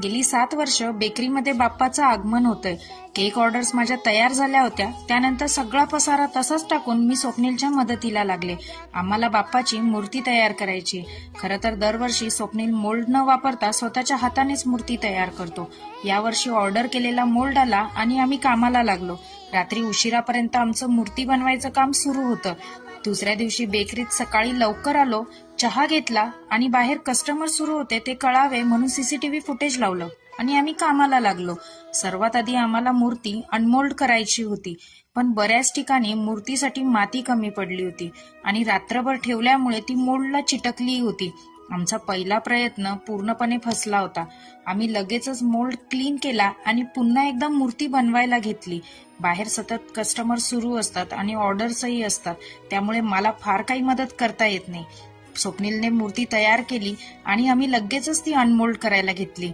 गेली 7 वर्ष बेकरीमध्ये बाप्पाचं आगमन होतंय. केक ऑर्डर्स माझ्या तयार झाल्या होत्या. त्यानंतर सगळा पसारा तसाच टाकून मी स्वप्नीलच्या मदतीला लागले. आम्हाला बाप्पाची मूर्ती तयार करायची. खरं तर दरवर्षी स्वप्नील मोल्ड न वापरता स्वतःच्या हातानेच मूर्ती तयार करतो. यावर्षी ऑर्डर केलेला मोल्ड आला आणि आम्ही कामाला लागलो. रात्री उशिरापर्यंत आमचं मूर्ती बनवायचं काम सुरू होतं. दुसऱ्या दिवशी बेकरीत सकाळी लवकर आलो, चहा घेतला आणि बाहेर कस्टमर सुरू होते ते कळावे म्हणून सीसीटीव्ही फुटेज लावलं आणि आम्ही कामाला लागलो. सर्वात आधी आम्हाला मूर्ती अनमोल्ड करायची होती, पण बऱ्याच ठिकाणी मूर्तीसाठी माती कमी पडली होती आणि रात्रभर ठेवल्यामुळे ती मोल्डला चिटकली होती. आमचा पहिला प्रयत्न पूर्णपणे फसला होता. आम्ही लगेचच मोल्ड क्लीन केला आणि पुन्हा एकदा मूर्ती बनवायला घेतली. बाहेर सतत कस्टमर सुरू असतात आणि ऑर्डर्सही असतात, त्यामुळे मला फार काही मदत करता येत नाही. स्वप्नीलने मूर्ती तयार केली आणि आम्ही लगेचच ती अनमोल्ड करायला घेतली.